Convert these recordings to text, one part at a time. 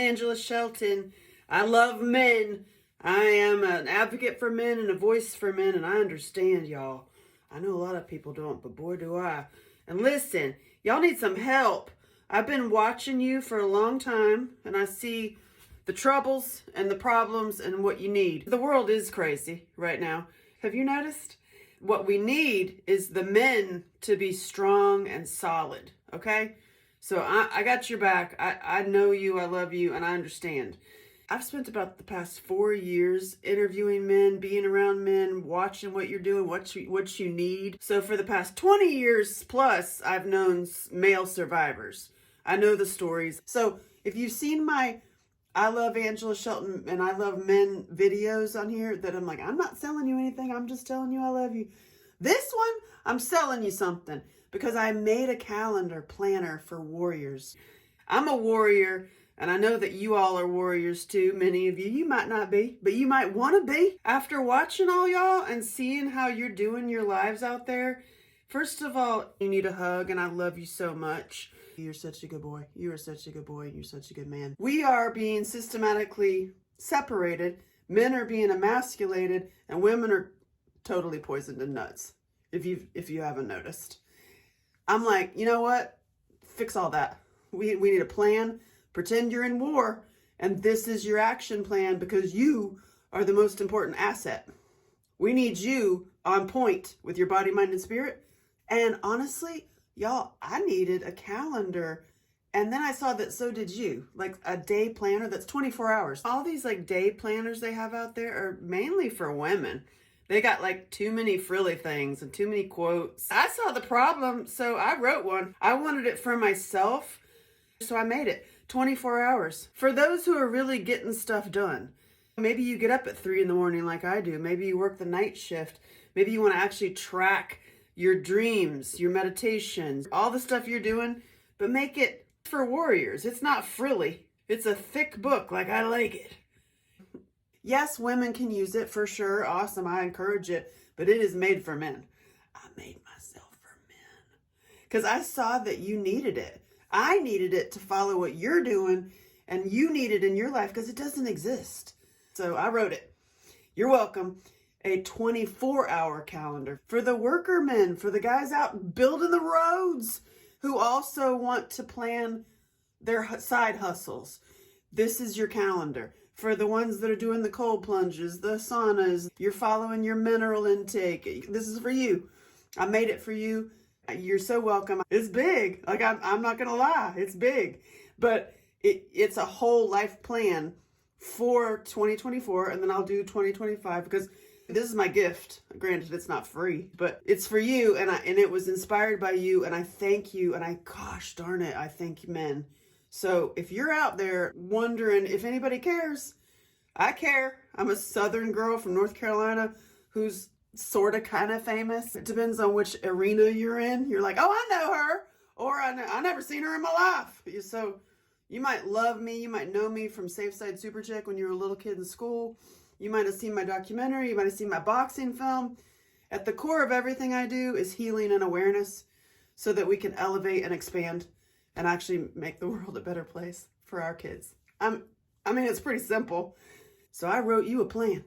Angela Shelton. I love men. I am an advocate for men and a voice for men, and I understand, y'all. I know a lot of people don't, but boy, do I. And listen, y'all need some help. I've been watching you for a long time, and I see the troubles and the problems and what you need. The world is crazy right now. Have you noticed? What we need is the men to be strong and solid, okay? So I got your back. I know you, I love you, and I understand. I've spent about the past 4 years interviewing men, being around men, watching what you're doing, what you need. So for the past 20 years plus, I've known male survivors. I know the stories. So if you've seen my I love Angela Shelton and I love men videos on here that I'm like, I'm not selling you anything. I'm just telling you I love you. This one, I'm selling you something because I made a calendar planner for warriors. I'm a warrior, and I know that you all are warriors too. Many of you, you might not be, but you might want to be. After watching all y'all and seeing how you're doing your lives out there, first of all, you need a hug, and I love you so much. You're such a good boy. You are such a good boy. You're such a good man. We are being systematically separated. Men are being emasculated, and women are totally poisoned and nuts. If you haven't noticed, I'm like, you know what? Fix all that. We need a plan. Pretend you're in war, and this is your action plan because you are the most important asset. We need you on point with your body, mind, and spirit. And honestly, y'all, I needed a calendar. And then I saw that so did you. Like a day planner that's 24 hours. All these like day planners they have out there are mainly for women. They got like too many frilly things and too many quotes. I saw the problem, so I wrote one. I wanted it for myself, so I made it. 24 hours. For those who are really getting stuff done. Maybe you get up at 3 in the morning like I do. Maybe you work the night shift. Maybe you want to actually track your dreams, your meditations, all the stuff you're doing, but make it for warriors. It's not frilly. It's a thick book like I like it. Yes, women can use it for sure. Awesome. I encourage it, but it is made for men. I made myself for men because I saw that you needed it. I needed it to follow what you're doing, and you need it in your life because it doesn't exist. So I wrote it. You're welcome. A 24-hour calendar for the worker men, for the guys out building the roads who also want to plan their side hustles. This is your calendar. For the ones that are doing the cold plunges, the saunas, you're following your mineral intake. This is for you. I made it for you. You're so welcome. It's big. Like I'm not going to lie. It's big. But it's a whole life plan for 2024. And then I'll do 2025 because this is my gift. Granted, it's not free, but it's for you. And it was inspired by you. And I thank you. And gosh darn it, I thank men. So if you're out there wondering if anybody cares, I care. I'm a Southern girl from North Carolina who's sort of kind of famous. It depends on which arena you're in. You're like, oh, I know her. Or I never seen her in my life. So you might love me. You might know me from Safe Side Super Chick when you were a little kid in school. You might have seen my documentary. You might have seen my boxing film. At the core of everything I do is healing and awareness so that we can elevate and expand and actually make the world a better place for our kids. I mean, it's pretty simple. So I wrote you a plan,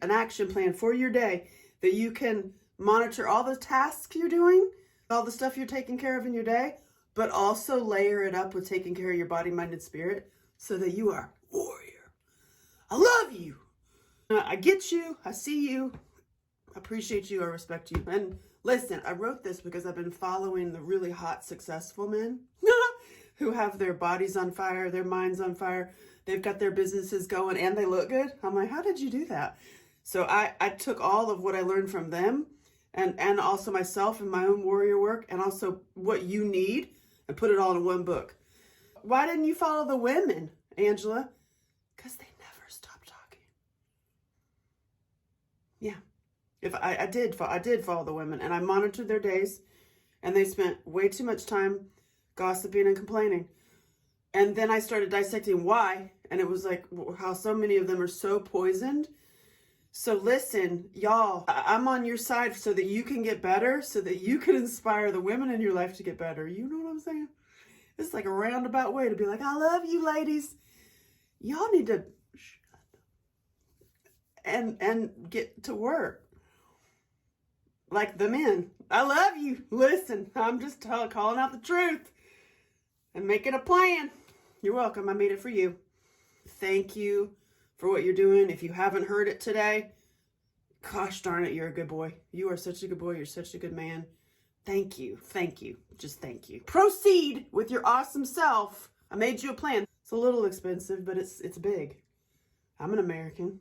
an action plan for your day that you can monitor all the tasks you're doing, all the stuff you're taking care of in your day, but also layer it up with taking care of your body, mind, and spirit so that you are a warrior. I love you. I get you. I see you. I appreciate you. I respect you. And listen, I wrote this because I've been following the really hot, successful men who have their bodies on fire, their minds on fire. They've got their businesses going and they look good. I'm like, how did you do that? So I took all of what I learned from them and also myself and my own warrior work and also what you need and put it all in one book. Why didn't you follow the women, Angela? Because they never stop talking. Yeah. If I did follow the women and I monitored their days and they spent way too much time gossiping and complaining. And then I started dissecting why. And it was like how so many of them are so poisoned. So listen, y'all, I'm on your side so that you can get better, so that you can inspire the women in your life to get better. You know what I'm saying? It's like a roundabout way to be like, I love you, ladies. y'all need to and get to work like the men. I love you. Listen, I'm just calling out the truth and making a plan. You're welcome. I made it for you. Thank you for what you're doing. If you haven't heard it today, gosh darn it, you're a good boy. You are such a good boy. You're such a good man. Thank you. Thank you. Just thank you. Proceed with your awesome self. I made you a plan. It's a little expensive, but it's big. I'm an American.